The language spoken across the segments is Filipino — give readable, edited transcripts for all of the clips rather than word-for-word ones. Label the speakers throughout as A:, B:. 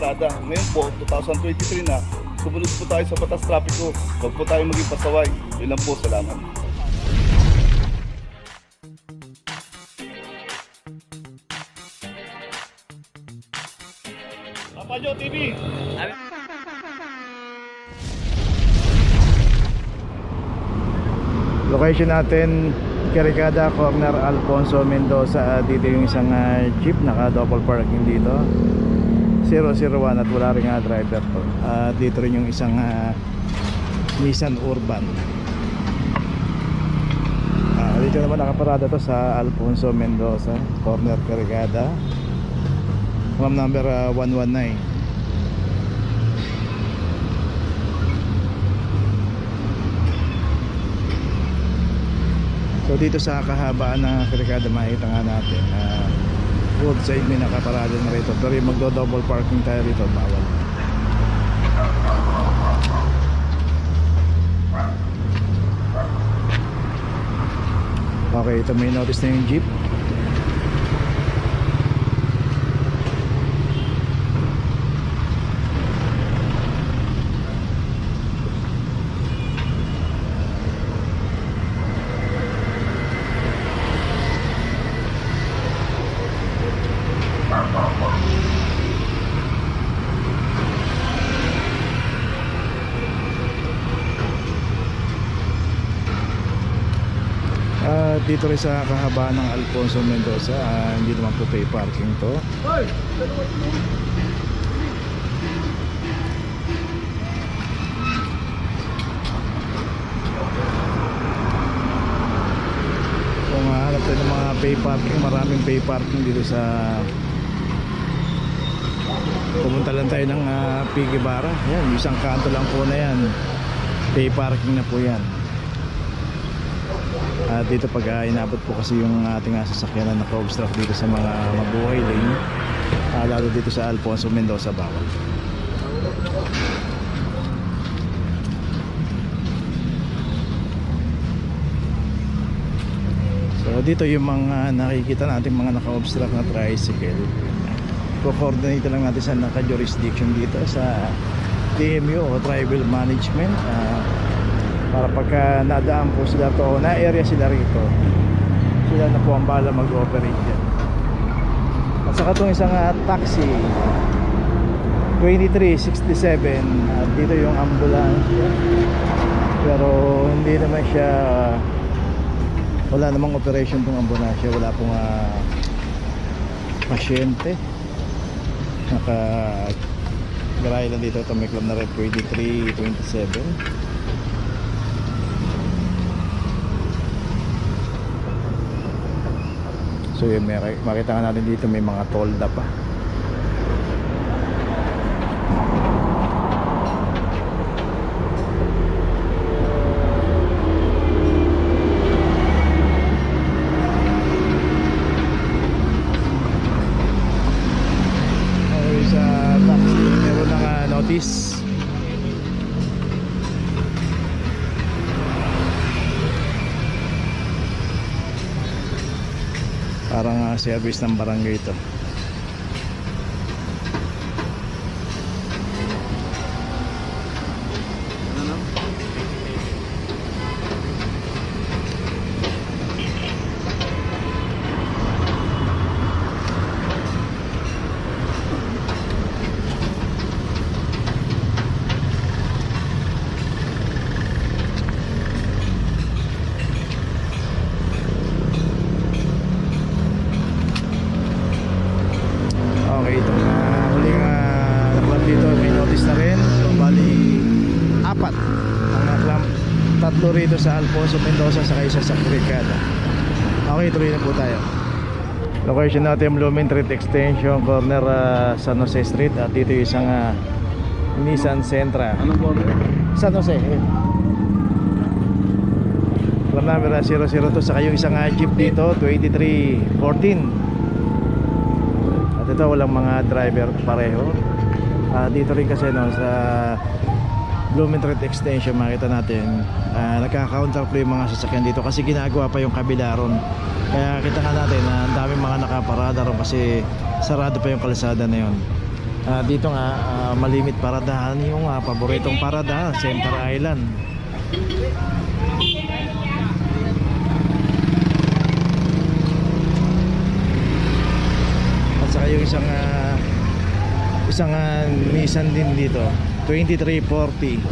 A: parada. Ngayon po, 2023 na, sumunod po tayo sa batas trapiko. Huwag po tayo maging pasaway. Yun lang po, salamat. Papajo TV!
B: Location natin, Carricada, corner Alfonso Mendoza. Dito yung isang jeep, naka double parking dito, 001, at wala rin driver to. Dito rin yung isang Nissan Urban. Dito naman nakaparada to sa Alfonso Mendoza, corner Carricada, from number 119. So dito sa kahabaan ng Carricada makikita nga natin roadside may nakaparada na rito, pero yung magdo-double parking tayo rito bawal. Okay, ito may notice na yung jeep. Dito rin sa kahabaan ng Alfonso Mendoza, hindi naman po pay parking to. Kung hanap tayo ng mga pay parking, maraming pay parking dito sa, pumunta lang tayo ng Piggy Barra. Yan, isang kanto lang po na yan, pay parking na po yan. Dito pag inabot po kasi yung ating sasakyan na naka-obstruct dito sa mga mabuhay lane, lalo dito sa Alfonso Mendoza bawal. So dito yung mga nakikita natin mga naka-obstruct na tricycle, co-coordinate lang natin sa naka-jurisdiction dito sa DMU o Tribal Management, para pagka nadaan po sila to, na area sila rito, sila na po ang bahala mag-operate yan. At saka itong isang taxi 2367, dito yung ambulansya, pero hindi naman siya, wala namang operation itong ambulansya, wala pong pasyente. Naka garahe lang dito, ito may club na red 2327. So yun, makita nga natin dito may mga tolda pa. Okay, sa taxi meron ng notice. Parang service ng barangay ito. Okay, itong huling nakulat dito may notice na rin. So bali apat ang naklam, tatlo rito sa Alfonso Mendoza sa isa sa Carricada. Okay, tuloy na po tayo. Location natin Blooming Street Extension, corner San Jose Street, at dito yung isang Nissan Sentra.
A: Anong corner?
B: San Jose, alam namin 002, saka yung isang jeep dito 2314. At ito walang mga driver pareho. Dito rin kasi no, sa Blooming Street Extension makita natin nagka-counter flow yung mga sasakyan dito kasi ginagawa pa yung kabila ron. Kaya kita nga natin na ang daming mga nakaparada ron kasi sarado pa yung kalsada na yun. Dito nga malimit paradahan yung paboritong paradahan, Center Island. At saka yung isang Nissan din dito, 2340.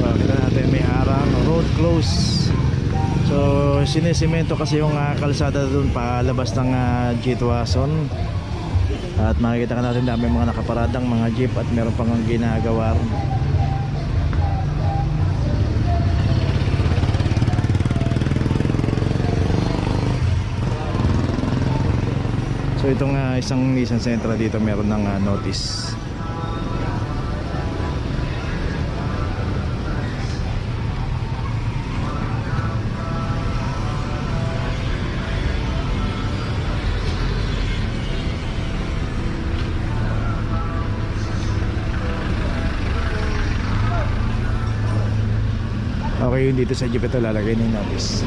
B: Kita natin may harang, road close. So sinisemento kasi yung kalsada doon palabas ng Jitwason. At makikita ka natin dami mga nakaparadang mga jeep at meron pang ginagawa rin. So itong isang Nissan Sentra dito meron ng notice. Okay, yun dito sa jeep ito lalagay ng notice.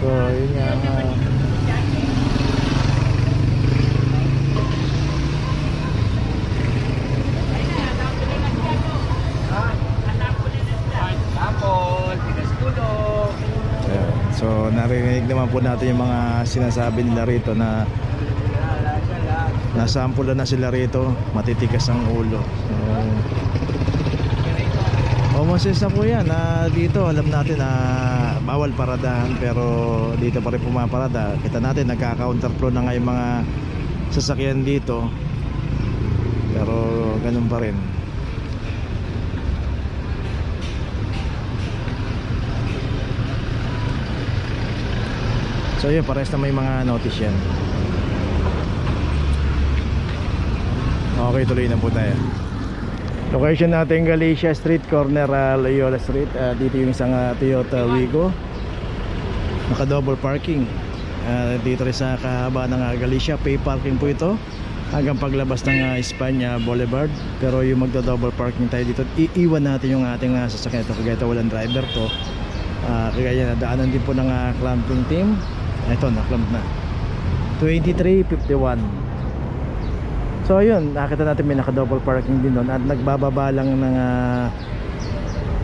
B: So yun nga so narinig naman po natin yung mga sinasabi nila rito na nasampulan na sila rito, matitikas ang ulo. So Moses na po yan. Dito alam natin na bawal paradahan pero dito pa rin pumaparada. Kita natin nagka-counterflow na nga yung mga sasakyan dito pero ganun pa rin. So yun, pares na may mga notice yan. Okay, tuloy na po tayo. Location natin Galicia Street, corner Loyola Street. Dito yung isang Toyota Wigo, naka double parking. Dito rin sa kahaba ng Galicia, pay parking po ito hanggang paglabas ng Espanya Boulevard. Pero yung magdo double parking tayo dito, iiwan natin yung ating sasakyan ito. Kaya ito walang driver to. Kaya nadaanan din po ng clamping team. Ito, na-clamp na 2351. So ayun, nakita natin may naka-double parking din doon. At nagbababa lang ng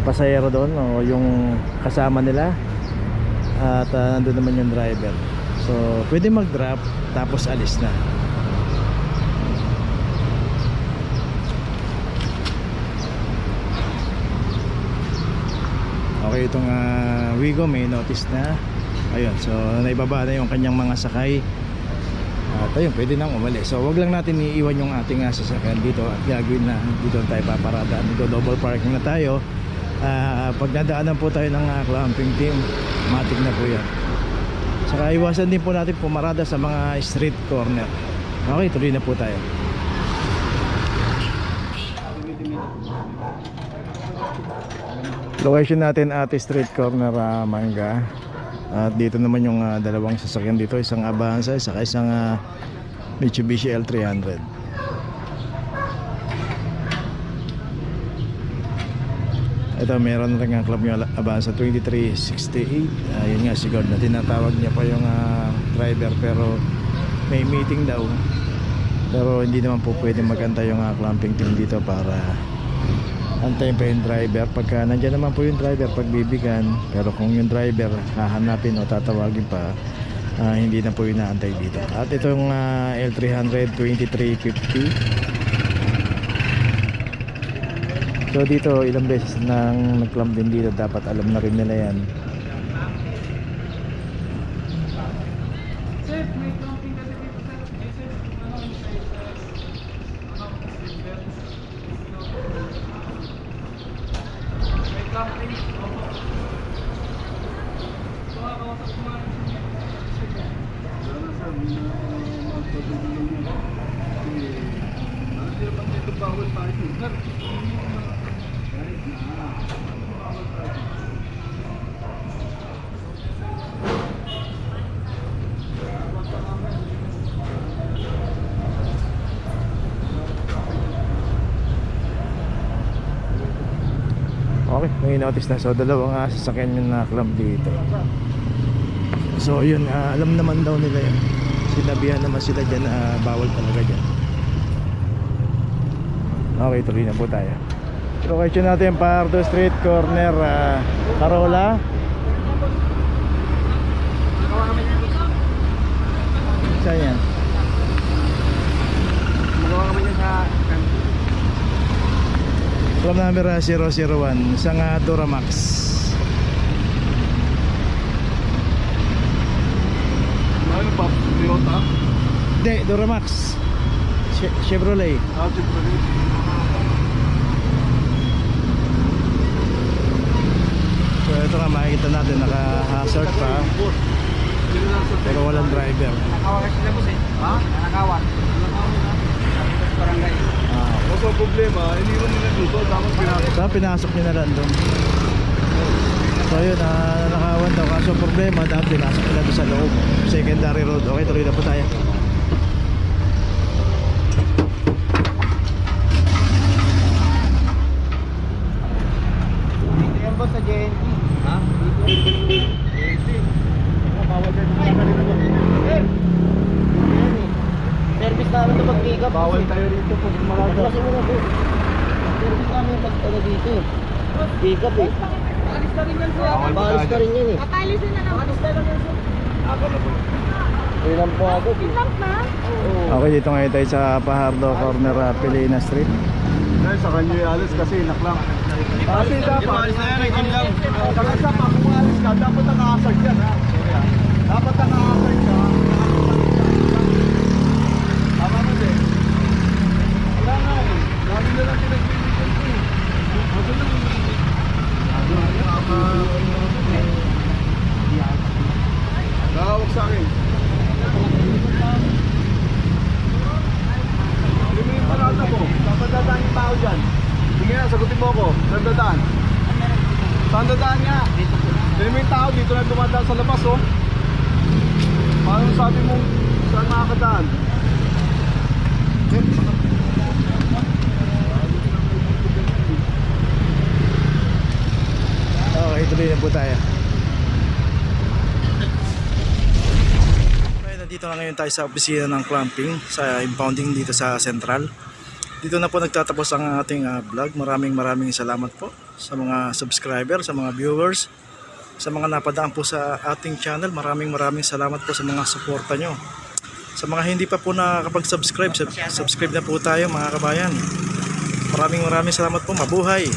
B: pasahero doon, o yung kasama nila. At nandun naman yung driver. So pwede mag-drop tapos alis na. Okay, itong Wigo may notice na. Ayun, so naibaba na yung kanyang mga sakay. At ayun, pwede nang umalis. So wag lang natin iiwan yung ating sasakyan dito. At gagawin na, dito tayo paparada. Dito double parking na tayo. Pag nadaanan po tayo ng clamping team, matik na po yan. Saka iwasan din po natin pumarada sa mga street corner. Okay, tuloy na po tayo. Location natin at street corner Manga. At dito naman yung dalawang sasakyan dito, isang Avanza, saka isang Mitsubishi L300. Ito meron rin ang club yung Avanza 2368. Yun nga siguro na tinatawag niya pa yung driver pero may meeting daw. Pero hindi naman po pwede magantay yung clamping team dito para antayin pa yung driver. Pagka nandyan naman po yung driver, pagbibigyan. Pero kung yung driver hahanapin o tatawagin pa, hindi na po yung naantay dito. At itong L300 2350. So dito ilang beses nang nag-clamp din dito, dapat alam na rin nila yan. Okay, may notice na. So dalawang sasakyan yung na-clamp dito. So yun, alam naman daw nila yun. Sinabihan naman sila dyan na bawal talaga dyan. Okay, tuloy na po tayo. Location natin Pardo Street, corner Carola. Saan yan?
C: Magawa kami niya sa
B: Club number 001, isang Duramax.
A: Ano pa? Toyota?
B: Hindi, Duramax. Chevrolet.
A: Chevrolet.
B: So ito nga, makikita natin naka-hazard pa pero walang driver.
C: Nanakawan kasi sila boss eh. Ha? Nanakawan. Barangay.
A: Kaso ang problema, iniwan nila dito, tapos pinasok.
B: So pinasok nyo na lang doon. So yun, nanakawan daw. Kaso ang problema, dahil pinasok nila doon sa loob. Secondary road. Okay, tuloy na po tayo.
C: Dito yan boss sa JNT. Ha? JNT. Bawal dyan. Service namin ito mag-pick up.
A: Bawal tayo rito pag malaga.
C: Kasi muna boss. Service namin mag-ano dito. Pick up eh. Paalis na rin yan siya. Paalis na rin yan eh.
D: Papalisin na lang.
C: Paalis na lang yan siya.
A: Ako na po.
C: Ilan po ako.
D: Lang na.
B: Okay, dito ngayon tayo sa Pajardo, corner Pilina Street.
A: Dahil sa kanyo alis kasi naklang. Kasi dapat, kasi sa pag umalis ka, dapat naka-hazard yan ha. Dapat naka-hazard ka. Tama mo din. Wala nga eh. Dami na lang pinagbibigyan ko eh. Ako lang nakawag sa akin. Hindi mo yung parada mo. Dapat dadaan yung tao dyan. Sige na, sagutin mo ako. Saan dadaan? Saan dadaan nga? Hindi mo yung tao dito na dumadaan sa labas oh. Paano sabi mo saan makakadaan?
B: Okay, tuloy na po tayo. Okay, nandito na ngayon tayo sa opisina ng clamping sa impounding dito sa Central. Dito na po nagtatapos ang ating vlog. Maraming salamat po sa mga subscriber, sa mga viewers, sa mga napadaan po sa ating channel. Maraming salamat po sa mga suporta nyo. Sa mga hindi pa po nakakapag-subscribe, subscribe na po tayo mga kabayan. Maraming salamat po. Mabuhay!